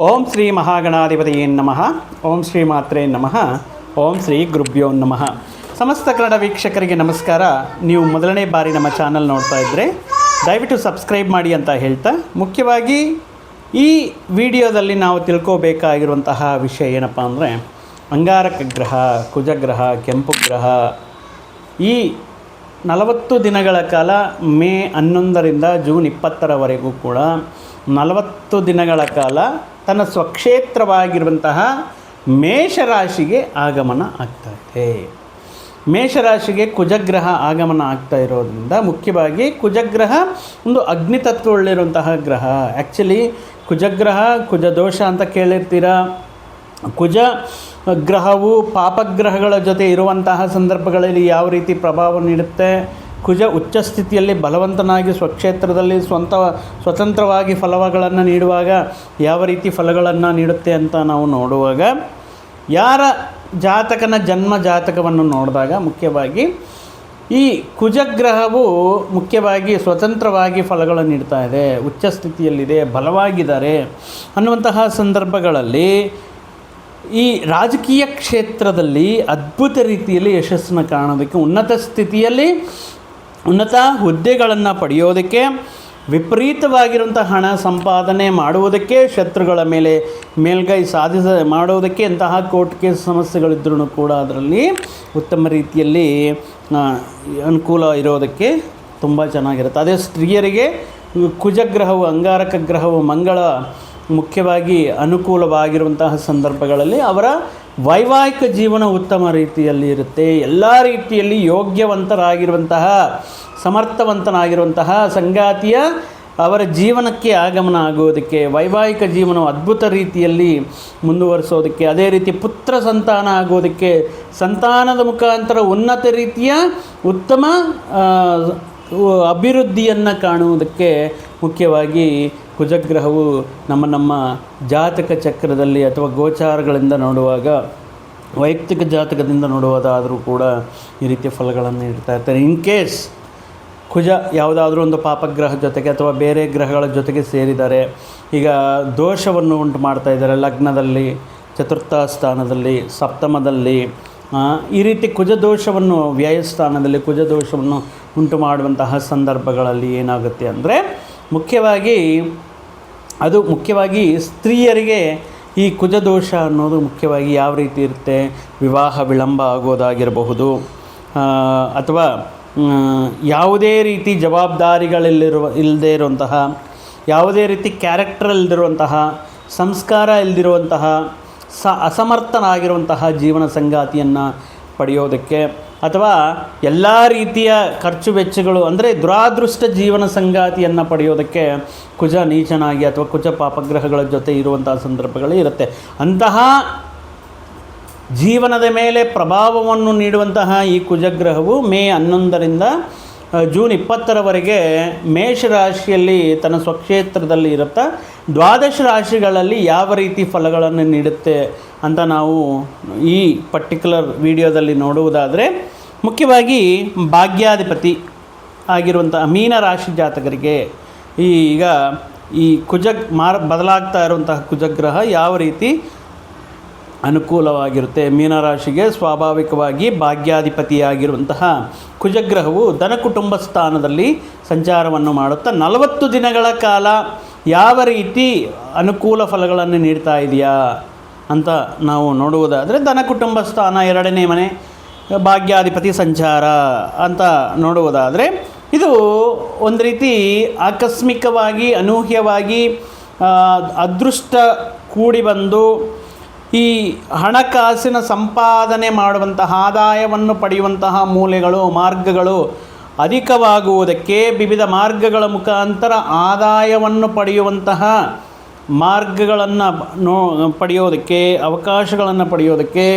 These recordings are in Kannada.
ಓಂ ಶ್ರೀ ಮಹಾಗಣಾಧಿಪತಿಯೇ ನಮಃ. ಓಂ ಶ್ರೀ ಮಾತ್ರೇ ನಮಃ. ಓಂ ಶ್ರೀ ಗುರುಭ್ಯೋ ನಮಃ. ಸಮಸ್ತ ಕನ್ನಡ ವೀಕ್ಷಕರಿಗೆ ನಮಸ್ಕಾರ. ನೀವು ಮೊದಲನೇ ಬಾರಿ ನಮ್ಮ ಚಾನಲ್ ನೋಡ್ತಾ ಇದ್ದರೆ ದಯವಿಟ್ಟು ಸಬ್ಸ್ಕ್ರೈಬ್ ಮಾಡಿ ಅಂತ ಹೇಳ್ತಾ, ಮುಖ್ಯವಾಗಿ ಈ ವಿಡಿಯೋದಲ್ಲಿ ನಾವು ತಿಳ್ಕೋಬೇಕಾಗಿರುವಂತಹ ವಿಷಯ ಏನಪ್ಪ ಅಂದರೆ, ಅಂಗಾರಕ ಗ್ರಹ, ಕುಜಗ್ರಹ, ಕೆಂಪು ಗ್ರಹ ಈ 40 ದಿನಗಳ ಕಾಲ ಮೇ 11ರಿಂದ ಜೂನ್ 20ರವರೆಗೂ ಕೂಡ 40 ದಿನಗಳ ಕಾಲ ತನ್ನ ಸ್ವಕ್ಷೇತ್ರವಾಗಿರುವಂತಹ ಮೇಷರಾಶಿಗೆ ಆಗಮನ ಆಗ್ತಾಯಿದೆ. ಮೇಷರಾಶಿಗೆ ಕುಜಗ್ರಹ ಆಗಮನ ಆಗ್ತಾ ಇರೋದ್ರಿಂದ, ಮುಖ್ಯವಾಗಿ ಕುಜಗ್ರಹ ಒಂದು ಅಗ್ನಿತತ್ವವುಳ್ಳಿರುವಂತಹ ಗ್ರಹ. ಆ್ಯಕ್ಚುಲಿ ಕುಜಗ್ರಹ ಕುಜದೋಷ ಅಂತ ಕೇಳಿರ್ತೀರ. ಕುಜ ಗ್ರಹವು ಪಾಪಗ್ರಹಗಳ ಜೊತೆ ಇರುವಂತಹ ಸಂದರ್ಭಗಳಲ್ಲಿ ಯಾವ ರೀತಿ ಪ್ರಭಾವ ನೀಡುತ್ತೆ, ಕುಜ ಉಚ್ಚ ಸ್ಥಿತಿಯಲ್ಲಿ ಬಲವಂತನಾಗಿ ಸ್ವಕ್ಷೇತ್ರದಲ್ಲಿ ಸ್ವತಂತ್ರವಾಗಿ ಫಲಗಳನ್ನು ನೀಡುವಾಗ ಯಾವ ರೀತಿ ಫಲಗಳನ್ನು ನೀಡುತ್ತೆ ಅಂತ ನಾವು ನೋಡುವಾಗ, ಯಾರ ಜಾತಕನ ಜನ್ಮ ಜಾತಕವನ್ನು ನೋಡಿದಾಗ ಮುಖ್ಯವಾಗಿ ಈ ಕುಜಗ್ರಹವು ಮುಖ್ಯವಾಗಿ ಸ್ವತಂತ್ರವಾಗಿ ಫಲಗಳನ್ನು ನೀಡ್ತಾ ಇದೆ, ಉಚ್ಚ ಸ್ಥಿತಿಯಲ್ಲಿದೆ, ಬಲವಾಗಿದ್ದಾರೆ ಅನ್ನುವಂತಹ ಸಂದರ್ಭಗಳಲ್ಲಿ ಈ ರಾಜಕೀಯ ಕ್ಷೇತ್ರದಲ್ಲಿ ಅದ್ಭುತ ರೀತಿಯಲ್ಲಿ ಯಶಸ್ಸನ್ನು ಕಾಣೋದಕ್ಕೆ, ಉನ್ನತ ಸ್ಥಿತಿಯಲ್ಲಿ ಉನ್ನತ ಹುದ್ದೆಗಳನ್ನು ಪಡೆಯೋದಕ್ಕೆ, ವಿಪರೀತವಾಗಿರುವಂಥ ಹಣ ಸಂಪಾದನೆ ಮಾಡುವುದಕ್ಕೆ, ಶತ್ರುಗಳ ಮೇಲೆ ಮೇಲ್ಗೈ ಮಾಡೋದಕ್ಕೆ, ಇಂತಹ ಕೋರ್ಟ್ ಕೇಸ್ ಸಮಸ್ಯೆಗಳಿದ್ರೂ ಕೂಡ ಅದರಲ್ಲಿ ಉತ್ತಮ ರೀತಿಯಲ್ಲಿ ಅನುಕೂಲ ಇರೋದಕ್ಕೆ ತುಂಬ ಚೆನ್ನಾಗಿರುತ್ತೆ. ಅದೇ ಸ್ತ್ರೀಯರಿಗೆ ಕುಜಗ್ರಹವು, ಅಂಗಾರಕ ಗ್ರಹವು, ಮಂಗಳ ಮುಖ್ಯವಾಗಿ ಅನುಕೂಲವಾಗಿರುವಂತಹ ಸಂದರ್ಭಗಳಲ್ಲಿ ಅವರ ವೈವಾಹಿಕ ಜೀವನ ಉತ್ತಮ ರೀತಿಯಲ್ಲಿ ಇರುತ್ತೆ. ಎಲ್ಲ ರೀತಿಯಲ್ಲಿ ಯೋಗ್ಯವಂತರಾಗಿರುವಂತಹ, ಸಮರ್ಥವಂತನಾಗಿರುವಂತಹ ಸಂಗಾತಿಯ ಅವರ ಜೀವನಕ್ಕೆ ಆಗಮನ ಆಗೋದಕ್ಕೆ, ವೈವಾಹಿಕ ಜೀವನವು ಅದ್ಭುತ ರೀತಿಯಲ್ಲಿ ಮುಂದುವರಿಸೋದಕ್ಕೆ, ಅದೇ ರೀತಿ ಪುತ್ರ ಸಂತಾನ ಆಗೋದಕ್ಕೆ, ಸಂತಾನದ ಮುಖಾಂತರ ಉನ್ನತ ರೀತಿಯ ಉತ್ತಮ ಅಭಿವೃದ್ಧಿಯನ್ನು ಕಾಣುವುದಕ್ಕೆ ಮುಖ್ಯವಾಗಿ ಕುಜಗ್ರಹವು ನಮ್ಮ ಜಾತಕ ಚಕ್ರದಲ್ಲಿ ಅಥವಾ ಗೋಚಾರಗಳಿಂದ ನೋಡುವಾಗ, ವೈಯಕ್ತಿಕ ಜಾತಕದಿಂದ ನೋಡುವುದಾದರೂ ಕೂಡ ಈ ರೀತಿಯ ಫಲಗಳನ್ನು ನೀಡ್ತಾ ಇರ್ತಾರೆ. ಇನ್ ಕೇಸ್ ಕುಜ ಯಾವುದಾದ್ರೂ ಒಂದು ಪಾಪಗ್ರಹ ಜೊತೆಗೆ ಅಥವಾ ಬೇರೆ ಗ್ರಹಗಳ ಜೊತೆಗೆ ಸೇರಿದ್ದಾರೆ, ಈಗ ದೋಷವನ್ನು ಉಂಟು ಮಾಡ್ತಾ ಇದ್ದಾರೆ ಲಗ್ನದಲ್ಲಿ, ಚತುರ್ಥ ಸ್ಥಾನದಲ್ಲಿ, ಸಪ್ತಮದಲ್ಲಿ, ಈ ರೀತಿ ಕುಜದೋಷವನ್ನು, ವ್ಯಯಸ್ಥಾನದಲ್ಲಿ ಕುಜದೋಷವನ್ನು ಉಂಟು ಮಾಡುವಂತಹ ಸಂದರ್ಭಗಳಲ್ಲಿ ಏನಾಗುತ್ತೆ ಅಂದರೆ, ಮುಖ್ಯವಾಗಿ ಸ್ತ್ರೀಯರಿಗೆ ಈ ಕುಜದೋಷ ಅನ್ನೋದು ಮುಖ್ಯವಾಗಿ ಯಾವ ರೀತಿ ಇರುತ್ತೆ, ವಿವಾಹ ವಿಳಂಬ ಆಗೋದಾಗಿರಬಹುದು, ಅಥವಾ ಯಾವುದೇ ರೀತಿ ಇಲ್ಲದೇ ಇರುವಂತಹ, ಯಾವುದೇ ರೀತಿ ಕ್ಯಾರೆಕ್ಟರ್ ಇಲ್ಲದಿರುವಂತಹ, ಸಂಸ್ಕಾರ ಇಲ್ಲದಿರುವಂತಹ, ಅಸಮರ್ಥನಾಗಿರುವಂತಹ ಜೀವನ ಸಂಗಾತಿಯನ್ನು ಪಡೆಯೋದಕ್ಕೆ, ಅಥವಾ ಎಲ್ಲ ರೀತಿಯ ಖರ್ಚು ವೆಚ್ಚಗಳು ಅಂದರೆ ದುರಾದೃಷ್ಟ ಜೀವನ ಸಂಗಾತಿಯನ್ನು ಪಡೆಯೋದಕ್ಕೆ ಕುಜ ನೀಚನಾಗಿ ಅಥವಾ ಕುಜ ಪಾಪಗ್ರಹಗಳ ಜೊತೆ ಇರುವಂತಹ ಸಂದರ್ಭಗಳು ಇರುತ್ತೆ. ಅಂತಹ ಜೀವನದ ಮೇಲೆ ಪ್ರಭಾವವನ್ನು ನೀಡುವಂತಹ ಈ ಕುಜಗ್ರಹವು ಮೇ 11ರಿಂದ ಜೂನ್ 20ರವರೆಗೆ ಮೇಷರಾಶಿಯಲ್ಲಿ ತನ್ನ ಸ್ವಕ್ಷೇತ್ರದಲ್ಲಿ ಇರುತ್ತೆ. ದ್ವಾದಶ ರಾಶಿಗಳಲ್ಲಿ ಯಾವ ರೀತಿ ಫಲಗಳನ್ನು ನೀಡುತ್ತೆ ಅಂತ ನಾವು ಈ ಪರ್ಟಿಕ್ಯುಲರ್ ವಿಡಿಯೋದಲ್ಲಿ ನೋಡುವುದಾದರೆ, ಮುಖ್ಯವಾಗಿ ಭಾಗ್ಯಾಧಿಪತಿ ಆಗಿರುವಂಥ ಮೀನರಾಶಿ ಜಾತಕರಿಗೆ ಈಗ ಈ ಬದಲಾಗ್ತಾ ಇರುವಂತಹ ಕುಜಗ್ರಹ ಯಾವ ರೀತಿ ಅನುಕೂಲವಾಗಿರುತ್ತೆ. ಮೀನರಾಶಿಗೆ ಸ್ವಾಭಾವಿಕವಾಗಿ ಭಾಗ್ಯಾಧಿಪತಿಯಾಗಿರುವಂತಹ ಕುಜಗ್ರಹವು ಧನ ಕುಟುಂಬ ಸ್ಥಾನದಲ್ಲಿ ಸಂಚಾರವನ್ನು ಮಾಡುತ್ತಾ 40 ದಿನಗಳ ಕಾಲ ಯಾವ ರೀತಿ ಅನುಕೂಲ ಫಲಗಳನ್ನು ನೀಡ್ತಾ ಇದೆಯಾ ಅಂತ ನಾವು ನೋಡುವುದಾದರೆ, ಧನ ಕುಟುಂಬ ಸ್ಥಾನ 2ನೇ ಮನೆ, ಭಾಗ್ಯಾಧಿಪತಿ ಸಂಚಾರ ಅಂತ ನೋಡುವುದಾದರೆ, ಇದು ಒಂದು ರೀತಿ ಆಕಸ್ಮಿಕವಾಗಿ, ಅನೂಹ್ಯವಾಗಿ ಅದೃಷ್ಟ ಕೂಡಿ ಬಂದು ಈ ಹಣಕಾಸಿನ ಸಂಪಾದನೆ ಮಾಡುವಂತಹ, ಆದಾಯವನ್ನು ಪಡೆಯುವಂತಹ ಮಾರ್ಗಗಳು ಅಧಿಕವಾಗುವುದಕ್ಕೆ, ವಿವಿಧ ಮಾರ್ಗಗಳ ಮುಖಾಂತರ ಆದಾಯವನ್ನು ಪಡೆಯುವಂತಹ ಮಾರ್ಗಗಳನ್ನು ಪಡೆಯೋದಕ್ಕೆ, ಅವಕಾಶಗಳನ್ನು ಪಡೆಯೋದಕ್ಕೆ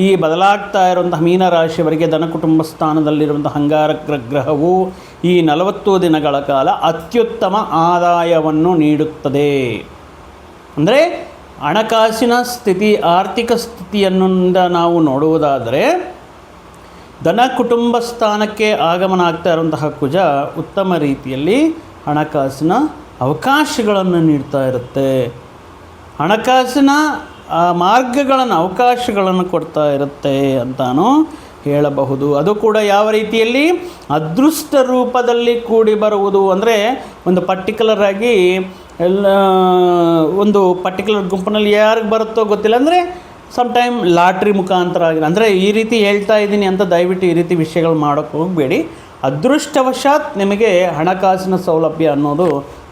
ಈ ಬದಲಾಗ್ತಾ ಇರುವಂತಹ ಮೀನರಾಶಿಯವರಿಗೆ ಧನ ಕುಟುಂಬ ಸ್ಥಾನದಲ್ಲಿರುವಂಥ ಅಂಗಾರಕ ಗ್ರಹವು ಈ 40 ದಿನಗಳ ಕಾಲ ಅತ್ಯುತ್ತಮ ಆದಾಯವನ್ನು ನೀಡುತ್ತದೆ. ಅಂದರೆ ಹಣಕಾಸಿನ ಸ್ಥಿತಿ, ಆರ್ಥಿಕ ಸ್ಥಿತಿಯನ್ನಿಂದ ನಾವು ನೋಡುವುದಾದರೆ, ಧನ ಕುಟುಂಬ ಸ್ಥಾನಕ್ಕೆ ಆಗಮನ ಆಗ್ತಾ ಇರುವಂತಹ ಕುಜ ಉತ್ತಮ ರೀತಿಯಲ್ಲಿ ಹಣಕಾಸಿನ ಅವಕಾಶಗಳನ್ನು ನೀಡ್ತಾ ಇರುತ್ತೆ. ಹಣಕಾಸಿನ ಮಾರ್ಗಗಳನ್ನು ಅವಕಾಶಗಳನ್ನು ಕೊಡ್ತಾ ಇರುತ್ತೆ ಅಂತಾನು ಹೇಳಬಹುದು. ಅದು ಕೂಡ ಯಾವ ರೀತಿಯಲ್ಲಿ ಅದೃಷ್ಟ ರೂಪದಲ್ಲಿ ಕೂಡಿ ಬರುವುದು ಅಂದರೆ ಒಂದು ಪರ್ಟಿಕ್ಯುಲರ್ ಆಗಿ ಒಂದು ಪರ್ಟಿಕ್ಯುಲರ್ ಗುಂಪಿನಲ್ಲಿ ಯಾರಿಗೆ ಬರುತ್ತೋ ಗೊತ್ತಿಲ್ಲ, ಅಂದರೆ ಸಮ್ಟೈಮ್ ಲಾಟ್ರಿ ಮುಖಾಂತರ ಆಗಿದೆ. ಅಂದರೆ ಈ ರೀತಿ ಹೇಳ್ತಾ ಇದ್ದೀನಿ ಅಂತ ದಯವಿಟ್ಟು ಈ ರೀತಿ ವಿಷಯಗಳು ಮಾಡೋಕ್ಕೆ ಹೋಗಬೇಡಿ. ಅದೃಷ್ಟವಶಾತ್ ನಿಮಗೆ ಹಣಕಾಸಿನ ಸೌಲಭ್ಯ ಅನ್ನೋದು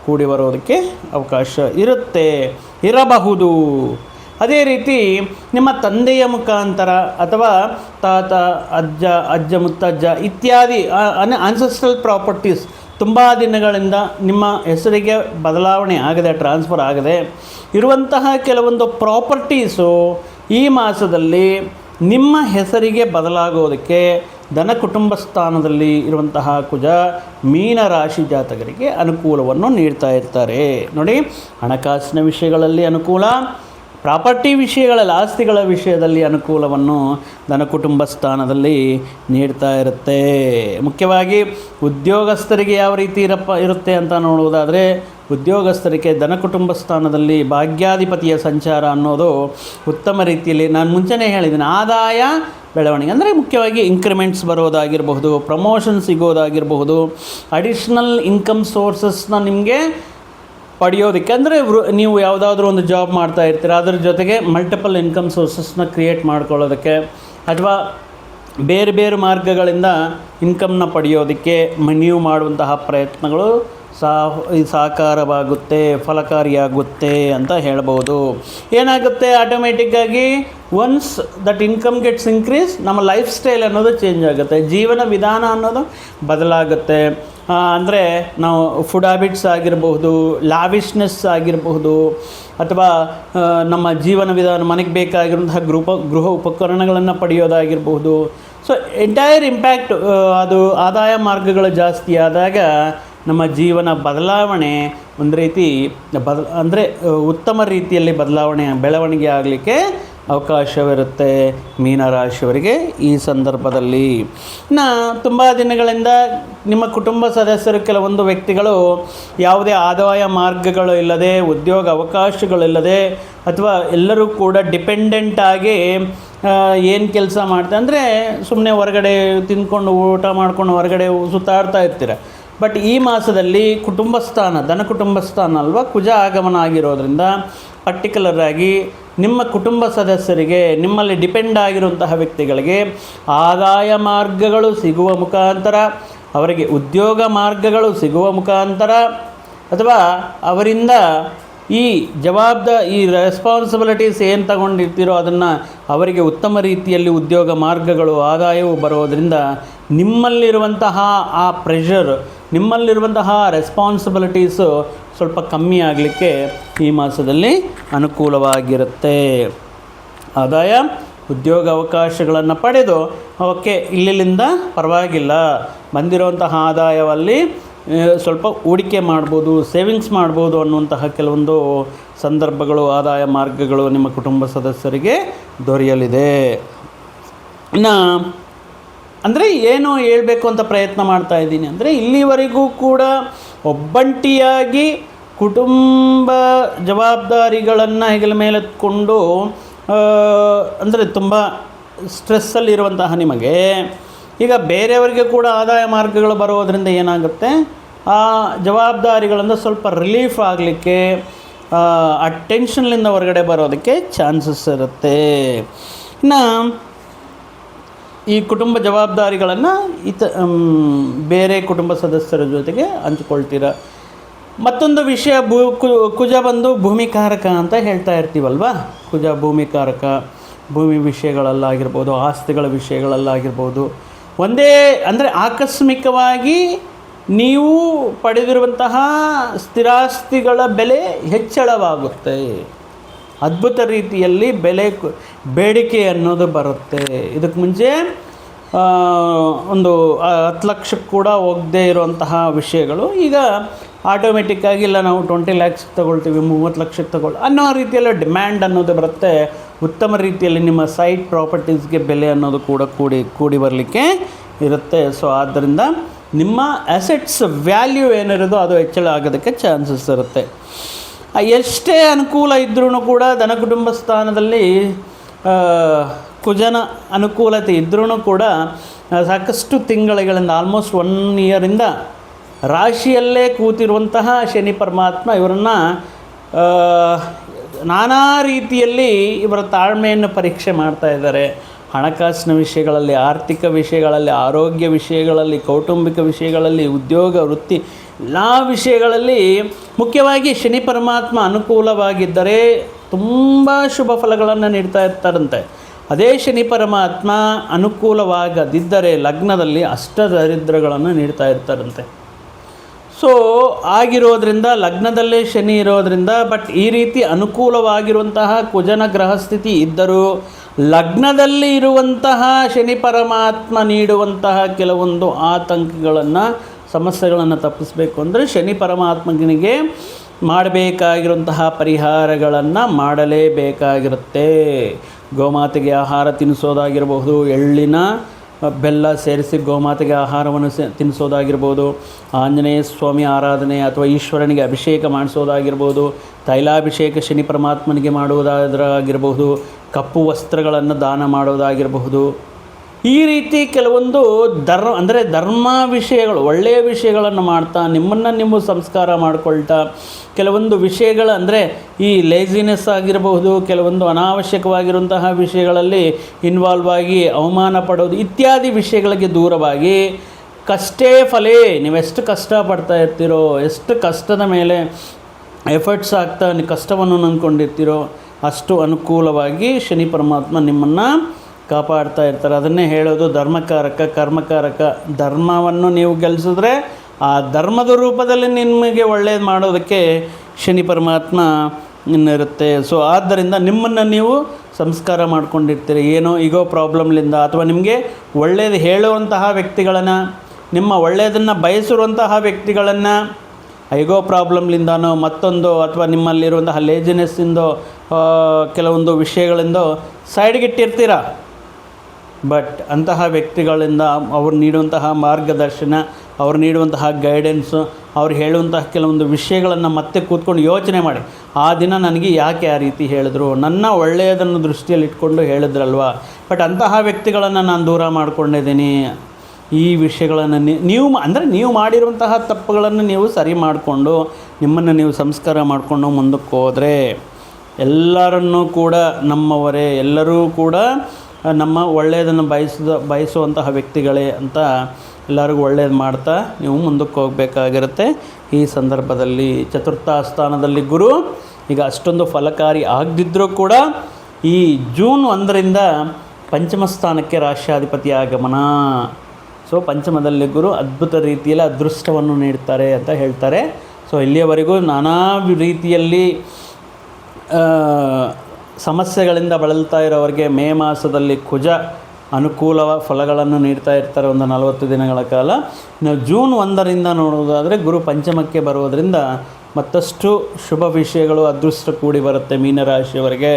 ಕೂಡಿ ಬರೋದಕ್ಕೆ ಅವಕಾಶ ಇರಬಹುದು. ಅದೇ ರೀತಿ ನಿಮ್ಮ ತಂದೆಯ ಮುಖಾಂತರ ಅಥವಾ ತಾತ, ಅಜ್ಜ ಮುತ್ತಜ್ಜ ಇತ್ಯಾದಿ ಆನ್ಸೆಸ್ಟ್ರಲ್ ಪ್ರಾಪರ್ಟೀಸ್ ತುಂಬ ದಿನಗಳಿಂದ ನಿಮ್ಮ ಹೆಸರಿಗೆ ಬದಲಾವಣೆ ಆಗದೆ, ಟ್ರಾನ್ಸ್ಫರ್ ಆಗದೆ ಇರುವಂತಹ ಕೆಲವೊಂದು ಪ್ರಾಪರ್ಟೀಸು ಈ ಮಾಸದಲ್ಲಿ ನಿಮ್ಮ ಹೆಸರಿಗೆ ಬದಲಾಗೋದಕ್ಕೆ ಧನ ಕುಟುಂಬ ಸ್ಥಾನದಲ್ಲಿ ಇರುವಂತಹ ಕುಜ ಮೀನರಾಶಿ ಜಾತಕರಿಗೆ ಅನುಕೂಲವನ್ನು ನೀಡ್ತಾ ಇರ್ತಾರೆ. ನೋಡಿ, ಹಣಕಾಸಿನ ವಿಷಯಗಳಲ್ಲಿ ಅನುಕೂಲ, ಪ್ರಾಪರ್ಟಿ ವಿಷಯಗಳಲ್ಲಿ, ಆಸ್ತಿಗಳ ವಿಷಯದಲ್ಲಿ ಅನುಕೂಲವನ್ನು ಧನ ಕುಟುಂಬ ಸ್ಥಾನದಲ್ಲಿ ನೀಡ್ತಾ ಇರುತ್ತೆ. ಮುಖ್ಯವಾಗಿ ಉದ್ಯೋಗಸ್ಥರಿಗೆ ಯಾವ ರೀತಿ ಇರುತ್ತೆ ಅಂತ ನೋಡುವುದಾದರೆ, ಉದ್ಯೋಗಸ್ಥರಿಗೆ ಧನ ಕುಟುಂಬ ಸ್ಥಾನದಲ್ಲಿ ಭಾಗ್ಯಾಧಿಪತಿಯ ಸಂಚಾರ ಅನ್ನೋದು ಉತ್ತಮ ರೀತಿಯಲ್ಲಿ, ನಾನು ಮುಂಚೆನೇ ಹೇಳಿದ್ದೀನಿ, ಆದಾಯ ಬೆಳವಣಿಗೆ ಅಂದರೆ ಮುಖ್ಯವಾಗಿ ಇಂಕ್ರಿಮೆಂಟ್ಸ್ ಬರೋದಾಗಿರಬಹುದು, ಪ್ರಮೋಷನ್ ಸಿಗೋದಾಗಿರಬಹುದು, ಅಡಿಷ್ನಲ್ ಇನ್ಕಮ್ ಸೋರ್ಸಸ್ನ ನಿಮಗೆ ಪಡೆಯೋದಕ್ಕೆ, ಅಂದರೆ ನೀವು ಯಾವುದಾದ್ರೂ ಒಂದು ಜಾಬ್ ಮಾಡ್ತಾ ಇರ್ತೀರ, ಅದರ ಜೊತೆಗೆ ಮಲ್ಟಿಪಲ್ ಇನ್ಕಮ್ ಸೋರ್ಸಸ್ನ ಕ್ರಿಯೇಟ್ ಮಾಡ್ಕೊಳ್ಳೋದಕ್ಕೆ ಅಥವಾ ಬೇರೆ ಬೇರೆ ಮಾರ್ಗಗಳಿಂದ ಇನ್ಕಮ್ನ ಪಡೆಯೋದಕ್ಕೆ ನೀವು ಮಾಡುವಂತಹ ಪ್ರಯತ್ನಗಳು ಸಾಕಾರವಾಗುತ್ತೆ, ಫಲಕಾರಿಯಾಗುತ್ತೆ ಅಂತ ಹೇಳ್ಬೋದು. ಏನಾಗುತ್ತೆ, ಆಟೋಮೆಟಿಕ್ಕಾಗಿ once that income gets increase, ನಮ್ಮ ಲೈಫ್ ಸ್ಟೈಲ್ ಅನ್ನೋದು ಚೇಂಜ್ ಆಗುತ್ತೆ, ಜೀವನ ವಿಧಾನ ಅನ್ನೋದು ಬದಲಾಗುತ್ತೆ. ಅಂದರೆ ನಾವು ಫುಡ್ ಹ್ಯಾಬಿಟ್ಸ್ ಆಗಿರಬಹುದು, ಲಾವಿಶ್ನೆಸ್ ಆಗಿರಬಹುದು, ಅಥವಾ ನಮ್ಮ ಜೀವನ ವಿಧಾನ, ಮನೆಗೆ ಬೇಕಾಗಿರುವಂತಹ ಗೃಹ ಉಪಕರಣಗಳನ್ನು ಪಡೆಯೋದಾಗಿರ್ಬಹುದು. ಸೊ ಎಂಟೈರ್ ಇಂಪ್ಯಾಕ್ಟ್ ಅದು ಆದಾಯ ಮಾರ್ಗಗಳು ಜಾಸ್ತಿ ಆದಾಗ ನಮ್ಮ ಜೀವನ ಬದಲಾವಣೆ ಒಂದು ರೀತಿ ಅಂದರೆ ಉತ್ತಮ ರೀತಿಯಲ್ಲಿ ಬೆಳವಣಿಗೆ ಆಗಲಿಕ್ಕೆ ಅವಕಾಶವಿರುತ್ತೆ ಮೀನರಾಶಿಯವರಿಗೆ ಈ ಸಂದರ್ಭದಲ್ಲಿ. ಇನ್ನು ತುಂಬ ದಿನಗಳಿಂದ ನಿಮ್ಮ ಕುಟುಂಬ ಸದಸ್ಯರು ಕೆಲವೊಂದು ವ್ಯಕ್ತಿಗಳು ಯಾವುದೇ ಆದಾಯ ಮಾರ್ಗಗಳು ಇಲ್ಲದೆ, ಉದ್ಯೋಗ ಅವಕಾಶಗಳಿಲ್ಲದೆ, ಅಥವಾ ಎಲ್ಲರೂ ಕೂಡ ಡಿಪೆಂಡೆಂಟ್ ಆಗಿ ಏನು ಕೆಲಸ ಮಾಡ್ತಾರೆ ಅಂದರೆ ಸುಮ್ಮನೆ ಹೊರಗಡೆ ತಿಂದ್ಕೊಂಡು ಊಟ ಮಾಡ್ಕೊಂಡು ಹೊರಗಡೆ ಸುತ್ತಾಡ್ತಾ ಇರ್ತೀರ. ಬಟ್ ಈ ಮಾಸದಲ್ಲಿ ಕುಟುಂಬ ಸ್ಥಾನ, ಧನ ಕುಟುಂಬ ಸ್ಥಾನ ಅಲ್ವಾ, ಕುಜ ಆಗಮನ ಆಗಿರೋದ್ರಿಂದ ಪರ್ಟಿಕ್ಯುಲರ್ ಆಗಿ ನಿಮ್ಮ ಕುಟುಂಬ ಸದಸ್ಯರಿಗೆ, ನಿಮ್ಮಲ್ಲಿ ಡಿಪೆಂಡ್ ಆಗಿರುವಂತಹ ವ್ಯಕ್ತಿಗಳಿಗೆ ಆದಾಯ ಮಾರ್ಗಗಳು ಸಿಗುವ ಮುಖಾಂತರ, ಅವರಿಗೆ ಉದ್ಯೋಗ ಮಾರ್ಗಗಳು ಸಿಗುವ ಮುಖಾಂತರ, ಅಥವಾ ಅವರಿಂದ ಈ ಈ ರೆಸ್ಪಾನ್ಸಿಬಿಲಿಟೀಸ್ ಏನು ತಗೊಂಡಿರ್ತೀರೋ ಅದನ್ನು ಅವರಿಗೆ ಉತ್ತಮ ರೀತಿಯಲ್ಲಿ ಉದ್ಯೋಗ ಮಾರ್ಗಗಳು, ಆದಾಯವು ಬರೋದರಿಂದ ನಿಮ್ಮಲ್ಲಿರುವಂತಹ ಆ ಪ್ರೆಷರ್, ನಿಮ್ಮಲ್ಲಿರುವಂತಹ ರೆಸ್ಪಾನ್ಸಿಬಿಲಿಟೀಸು ಸ್ವಲ್ಪ ಕಮ್ಮಿ ಆಗಲಿಕ್ಕೆ ಈ ಮಾಸದಲ್ಲಿ ಅನುಕೂಲವಾಗಿರುತ್ತೆ. ಆದಾಯ ಉದ್ಯೋಗ ಅವಕಾಶಗಳನ್ನು ಪಡೆದು ಅವಕ್ಕೆ ಇಲ್ಲಿಂದ ಪರವಾಗಿಲ್ಲ, ಬಂದಿರುವಂತಹ ಆದಾಯವಲ್ಲಿ ಸ್ವಲ್ಪ ಹೂಡಿಕೆ ಮಾಡ್ಬೋದು, ಸೇವಿಂಗ್ಸ್ ಮಾಡ್ಬೋದು ಅನ್ನುವಂತಹ ಕೆಲವೊಂದು ಸಂದರ್ಭಗಳು, ಆದಾಯ ಮಾರ್ಗಗಳು ನಿಮ್ಮ ಕುಟುಂಬ ಸದಸ್ಯರಿಗೆ ದೊರೆಯಲಿದೆ. ಇನ್ನು ಅಂದರೆ ಏನು ಹೇಳಬೇಕು ಅಂತ ಪ್ರಯತ್ನ ಮಾಡ್ತಾ ಇದ್ದೀನಿ ಅಂದರೆ, ಇಲ್ಲಿವರೆಗೂ ಕೂಡ ಒಬ್ಬಂಟಿಯಾಗಿ ಕುಟುಂಬ ಜವಾಬ್ದಾರಿಗಳನ್ನು ಹೆಗಲ ಮೇಲೆತ್ಕೊಂಡು ಅಂದರೆ ತುಂಬ ಸ್ಟ್ರೆಸ್ಸಲ್ಲಿರುವಂತಹ ನಿಮಗೆ ಈಗ ಬೇರೆಯವರಿಗೆ ಕೂಡ ಆದಾಯ ಮಾರ್ಗಗಳು ಬರೋದರಿಂದ ಏನಾಗುತ್ತೆ, ಆ ಜವಾಬ್ದಾರಿಗಳಿಂದ ಸ್ವಲ್ಪ ರಿಲೀಫ್ ಆಗಲಿಕ್ಕೆ, ಆ ಟೆನ್ಷನ್ನಿಂದ ಹೊರಗಡೆ ಬರೋದಕ್ಕೆ ಚಾನ್ಸಸ್ ಇರುತ್ತೆ. ಇನ್ನು ಈ ಕುಟುಂಬ ಜವಾಬ್ದಾರಿಗಳನ್ನು ಬೇರೆ ಕುಟುಂಬ ಸದಸ್ಯರ ಜೊತೆಗೆ ಹಂಚ್ಕೊಳ್ತೀರ. ಮತ್ತೊಂದು ವಿಷಯ, ಕುಜ ಬಂದು ಭೂಮಿಕಾರಕ ಅಂತ ಹೇಳ್ತಾ ಇರ್ತೀವಲ್ವ. ಕುಜ ಭೂಮಿಕಾರಕ, ಭೂಮಿ ವಿಷಯಗಳಲ್ಲಾಗಿರ್ಬೋದು, ಆಸ್ತಿಗಳ ವಿಷಯಗಳಲ್ಲಾಗಿರ್ಬೋದು, ಒಂದೇ ಅಂದರೆ ಆಕಸ್ಮಿಕವಾಗಿ ನೀವು ಪಡೆದಿರುವಂತಹ ಸ್ಥಿರಾಸ್ತಿಗಳ ಬೆಲೆ ಹೆಚ್ಚಳವಾಗುತ್ತೆ, ಅದ್ಭುತ ರೀತಿಯಲ್ಲಿ ಬೇಡಿಕೆ ಅನ್ನೋದು ಬರುತ್ತೆ. ಇದಕ್ಕೆ ಮುಂಚೆ ಒಂದು 10 ಲಕ್ಷಕ್ಕೆ ಕೂಡ ಹೋಗದೇ ಇರುವಂತಹ ವಿಷಯಗಳು ಈಗ ಆಟೋಮೆಟಿಕ್ಕಾಗಿ ಇಲ್ಲ ನಾವು 20 ಲ್ಯಾಕ್ಸ್ ತೊಗೊಳ್ತೀವಿ, 30 ಲಕ್ಷಕ್ಕೆ ಅನ್ನೋ ರೀತಿಯಲ್ಲಿ ಡಿಮ್ಯಾಂಡ್ ಅನ್ನೋದು ಬರುತ್ತೆ. ಉತ್ತಮ ರೀತಿಯಲ್ಲಿ ನಿಮ್ಮ ಸೈಟ್ ಪ್ರಾಪರ್ಟೀಸ್ಗೆ ಬೆಲೆ ಅನ್ನೋದು ಕೂಡ ಕೂಡಿ ಬರಲಿಕ್ಕೆ ಇರುತ್ತೆ. ಸೊ ಆದ್ದರಿಂದ ನಿಮ್ಮ ಅಸೆಟ್ಸ್ ವ್ಯಾಲ್ಯೂ ಏನಿರೋದು ಅದು ಹೆಚ್ಚಳ ಆಗೋದಕ್ಕೆ ಚಾನ್ಸಸ್ ಇರುತ್ತೆ. ಎಷ್ಟೇ ಅನುಕೂಲ ಇದ್ರೂ ಕೂಡ ಧನ ಕುಟುಂಬ ಸ್ಥಾನದಲ್ಲಿ ಕುಜನ ಅನುಕೂಲತೆ ಇದ್ರೂ ಕೂಡ ಸಾಕಷ್ಟು ತಿಂಗಳಿಂದ ಆಲ್ಮೋಸ್ಟ್ 1 ಇಯರಿಂದ ರಾಶಿಯಲ್ಲೇ ಕೂತಿರುವಂತಹ ಶನಿ ಪರಮಾತ್ಮ ಇವರನ್ನು ನಾನಾ ರೀತಿಯಲ್ಲಿ ಇವರ ತಾಳ್ಮೆಯನ್ನು ಪರೀಕ್ಷೆ ಮಾಡ್ತಾ ಇದ್ದಾರೆ. ಹಣಕಾಸಿನ ವಿಷಯಗಳಲ್ಲಿ, ಆರ್ಥಿಕ ವಿಷಯಗಳಲ್ಲಿ, ಆರೋಗ್ಯ ವಿಷಯಗಳಲ್ಲಿ, ಕೌಟುಂಬಿಕ ವಿಷಯಗಳಲ್ಲಿ, ಉದ್ಯೋಗ ವೃತ್ತಿ ಎಲ್ಲ ವಿಷಯಗಳಲ್ಲಿ ಮುಖ್ಯವಾಗಿ ಶನಿ ಪರಮಾತ್ಮ ಅನುಕೂಲವಾಗಿದ್ದರೆ ತುಂಬ ಶುಭ ಫಲಗಳನ್ನು ನೀಡ್ತಾ ಇರ್ತಾರಂತೆ. ಅದೇ ಶನಿ ಪರಮಾತ್ಮ ಅನುಕೂಲವಾಗದಿದ್ದರೆ ಲಗ್ನದಲ್ಲಿ ಅಷ್ಟದರಿದ್ರಗಳನ್ನು ನೀಡ್ತಾ ಇರ್ತಾರಂತೆ. ಸೊ ಆಗಿರೋದ್ರಿಂದ ಲಗ್ನದಲ್ಲೇ ಶನಿ ಇರೋದರಿಂದ ಬಟ್ ಈ ರೀತಿ ಅನುಕೂಲವಾಗಿರುವಂತಹ ಕುಜನ ಗ್ರಹಸ್ಥಿತಿ ಇದ್ದರೂ ಲಗ್ನದಲ್ಲಿ ಇರುವಂತಹ ಶನಿ ಪರಮಾತ್ಮ ನೀಡುವಂತಹ ಕೆಲವೊಂದು ಆತಂಕಗಳನ್ನು, ಸಮಸ್ಯೆಗಳನ್ನು ತಪ್ಪಿಸಬೇಕು ಅಂದರೆ ಶನಿ ಪರಮಾತ್ಮನಿಗೆ ಮಾಡಬೇಕಾಗಿರುವಂತಹ ಪರಿಹಾರಗಳನ್ನು ಮಾಡಲೇಬೇಕಾಗಿರುತ್ತೆ. ಗೋಮಾತೆಗೆ ಆಹಾರ ತಿನ್ನಿಸೋದಾಗಿರಬಹುದು, ಎಳ್ಳಿನ ಬೆಲ್ಲ ಸೇರಿಸಿ ಗೋಮಾತೆಗೆ ಆಹಾರವನ್ನು ತಿನ್ನಿಸೋದಾಗಿರ್ಬೋದು, ಆಂಜನೇಯ ಸ್ವಾಮಿ ಆರಾಧನೆ ಅಥವಾ ಈಶ್ವರನಿಗೆ ಅಭಿಷೇಕ ಮಾಡಿಸೋದಾಗಿರ್ಬೋದು, ತೈಲಾಭಿಷೇಕ ಶನಿ ಪರಮಾತ್ಮನಿಗೆ ಮಾಡುವುದಾಗಿರಬಹುದು, ಕಪ್ಪು ವಸ್ತ್ರಗಳನ್ನು ದಾನ ಮಾಡೋದಾಗಿರಬಹುದು. ಈ ರೀತಿ ಕೆಲವೊಂದು ಧರ್ಮ ವಿಷಯಗಳು, ಒಳ್ಳೆಯ ವಿಷಯಗಳನ್ನು ಮಾಡ್ತಾ ನಿಮ್ಮನ್ನು ನೀವು ಸಂಸ್ಕಾರ ಮಾಡಿಕೊಳ್ತಾ ಕೆಲವೊಂದು ವಿಷಯಗಳು ಅಂದರೆ ಈ ಲೇಜಿನೆಸ್ ಆಗಿರಬಹುದು, ಕೆಲವೊಂದು ಅನಾವಶ್ಯಕವಾಗಿರುವಂತಹ ವಿಷಯಗಳಲ್ಲಿ ಇನ್ವಾಲ್ವ್ ಆಗಿ ಅವಮಾನ ಪಡೋದು ಇತ್ಯಾದಿ ವಿಷಯಗಳಿಗೆ ದೂರವಾಗಿ ಕಷ್ಟೇ ಫಲೇ, ನೀವೆಷ್ಟು ಕಷ್ಟಪಡ್ತಾ ಇರ್ತೀರೋ, ಎಷ್ಟು ಕಷ್ಟದ ಮೇಲೆ ಎಫರ್ಟ್ಸ್ ಆಗ್ತಾ ಕಷ್ಟವನ್ನು ನಂಬ್ಕೊಂಡಿರ್ತೀರೋ ಅಷ್ಟು ಅನುಕೂಲವಾಗಿ ಶನಿ ಪರಮಾತ್ಮ ನಿಮ್ಮನ್ನು ಕಾಪಾಡ್ತಾ ಇರ್ತಾರೆ. ಅದನ್ನೇ ಹೇಳೋದು ಧರ್ಮಕಾರಕ ಕರ್ಮಕಾರಕ. ಧರ್ಮವನ್ನು ನೀವು ಗೆಲ್ಲಿಸಿದ್ರೆ ಆ ಧರ್ಮದ ರೂಪದಲ್ಲಿ ನಿಮಗೆ ಒಳ್ಳೆಯದು ಮಾಡೋದಕ್ಕೆ ಶನಿ ಪರಮಾತ್ಮ ಇನ್ನಿರುತ್ತೆ. ಸೊ ಆದ್ದರಿಂದ ನಿಮ್ಮನ್ನು ನೀವು ಸಂಸ್ಕಾರ ಮಾಡ್ಕೊಂಡಿರ್ತೀರಿ. ಏನೋ ಈಗೋ ಪ್ರಾಬ್ಲಮ್ಲಿಂದ ಅಥವಾ ನಿಮಗೆ ಒಳ್ಳೆಯದು ಹೇಳುವಂತಹ ವ್ಯಕ್ತಿಗಳನ್ನು, ನಿಮ್ಮ ಒಳ್ಳೆಯದನ್ನು ಬಯಸಿರುವಂತಹ ವ್ಯಕ್ತಿಗಳನ್ನು ಈಗೋ ಪ್ರಾಬ್ಲಮ್ಲಿಂದನೋ ಮತ್ತೊಂದು ಅಥವಾ ನಿಮ್ಮಲ್ಲಿರುವಂತಹ ಲೇಜಿನೆಸ್ಸಿಂದೋ ಕೆಲವೊಂದು ವಿಷಯಗಳಿಂದ ಸೈಡ್ಗಿಟ್ಟಿರ್ತೀರ. ಬಟ್ ಅಂತಹ ವ್ಯಕ್ತಿಗಳಿಂದ ಅವ್ರು ನೀಡುವಂತಹ ಮಾರ್ಗದರ್ಶನ, ಅವ್ರು ನೀಡುವಂತಹ ಗೈಡೆನ್ಸು, ಅವ್ರು ಹೇಳುವಂತಹ ಕೆಲವೊಂದು ವಿಷಯಗಳನ್ನು ಮತ್ತೆ ಕೂತ್ಕೊಂಡು ಯೋಚನೆ ಮಾಡಿ, ಆ ದಿನ ನನಗೆ ಯಾಕೆ ಆ ರೀತಿ ಹೇಳಿದ್ರು, ನನ್ನ ಒಳ್ಳೆಯದನ್ನು ದೃಷ್ಟಿಯಲ್ಲಿ ಇಟ್ಕೊಂಡು ಹೇಳಿದ್ರಲ್ವ, ಬಟ್ ಅಂತಹ ವ್ಯಕ್ತಿಗಳನ್ನು ನಾನು ದೂರ ಮಾಡ್ಕೊಂಡಿದ್ದೀನಿ. ಈ ವಿಷಯಗಳನ್ನು ನೀವು ಮಾಡಿರುವಂತಹ ತಪ್ಪುಗಳನ್ನು ನೀವು ಸರಿ ಮಾಡಿಕೊಂಡು ನಿಮ್ಮನ್ನು ನೀವು ಸಂಸ್ಕಾರ ಮಾಡಿಕೊಂಡು ಮುಂದಕ್ಕೆ ಹೋದರೆ ಎಲ್ಲರನ್ನೂ ಕೂಡ ನಮ್ಮವರೇ, ಎಲ್ಲರೂ ಕೂಡ ನಮ್ಮ ಒಳ್ಳೆಯದನ್ನು ಬಯಸುವಂತಹ ವ್ಯಕ್ತಿಗಳೇ ಅಂತ ಎಲ್ಲರಿಗೂ ಒಳ್ಳೆಯದು ಮಾಡ್ತಾ ನೀವು ಮುಂದಕ್ಕೆ ಹೋಗಬೇಕಾಗಿರುತ್ತೆ. ಈ ಸಂದರ್ಭದಲ್ಲಿ ಚತುರ್ಥ ಸ್ಥಾನದಲ್ಲಿ ಗುರು ಈಗ ಅಷ್ಟೊಂದು ಫಲಕಾರಿ ಆಗದಿದ್ದರೂ ಕೂಡ ಈ ಜೂನ್ 1ರಿಂದ ಪಂಚಮ ಸ್ಥಾನಕ್ಕೆ ರಾಶ್ಯಾಧಿಪತಿ ಆಗಮನ. ಸೊ ಪಂಚಮದಲ್ಲಿ ಗುರು ಅದ್ಭುತ ರೀತಿಯಲ್ಲಿ ಅದೃಷ್ಟವನ್ನು ನೀಡ್ತಾರೆ ಅಂತ ಹೇಳ್ತಾರೆ. ಸೊ ಇಲ್ಲಿಯವರೆಗೂ ನಾನಾ ರೀತಿಯಲ್ಲಿ ಸಮಸ್ಯೆಗಳಿಂದ ಬಳಲ್ತಾ ಇರೋರಿಗೆ ಮೇ ಮಾಸದಲ್ಲಿ ಕುಜ ಅನುಕೂಲ ಫಲಗಳನ್ನು ನೀಡ್ತಾ ಇರ್ತಾರೆ ಒಂದು 40 ದಿನಗಳ ಕಾಲ. ನಾವು ಜೂನ್ 1ರಿಂದ ನೋಡುವುದಾದರೆ ಗುರು ಪಂಚಮಕ್ಕೆ ಬರುವುದರಿಂದ ಮತ್ತಷ್ಟು ಶುಭ ವಿಷಯಗಳು ಅದೃಷ್ಟ ಕೂಡಿ ಬರುತ್ತೆ ಮೀನರಾಶಿಯವರಿಗೆ.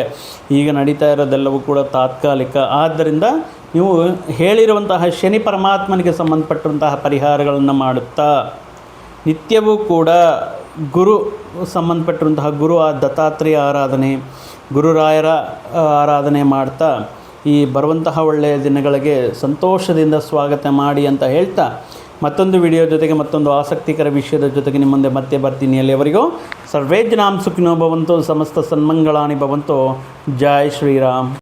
ಈಗ ನಡೀತಾ ಇರೋದೆಲ್ಲವೂ ಕೂಡ ತಾತ್ಕಾಲಿಕ. ಆದ್ದರಿಂದ ನೀವು ಹೇಳಿರುವಂತಹ ಶನಿ ಪರಮಾತ್ಮನಿಗೆ ಸಂಬಂಧಪಟ್ಟಂತಹ ಪರಿಹಾರಗಳನ್ನು ಮಾಡುತ್ತಾ ನಿತ್ಯವೂ ಕೂಡ ಗುರು ಸಂಬಂಧಪಟ್ಟಿರುವಂತಹ ಗುರು ದತ್ತಾತ್ರೇಯ ಆರಾಧನೆ, ಗುರುರಾಯರ ಆರಾಧನೆ ಮಾಡ್ತಾ ಈ ಬರುವಂತಹ ಒಳ್ಳೆಯ ದಿನಗಳಿಗೆ ಸಂತೋಷದಿಂದ ಸ್ವಾಗತ ಮಾಡಿ ಅಂತ ಹೇಳ್ತಾ ಮತ್ತೊಂದು ವಿಡಿಯೋ ಜೊತೆಗೆ ಮತ್ತೊಂದು ಆಸಕ್ತಿಕರ ವಿಷಯದ ಜೊತೆಗೆ ನಿಮ್ಮ ಮುಂದೆ ಮತ್ತೆ ಬರ್ತೀನಿ. ಅಲ್ಲಿಯವರೆಗೂ ಸರ್ವೇ ಜನಾಂ ಸುಖಿನೋ ಭವಂತು, ಸಮಸ್ತ ಸನ್ಮಂಗಳಾನಿ ಭವಂತು. ಜೈ ಶ್ರೀರಾಮ್.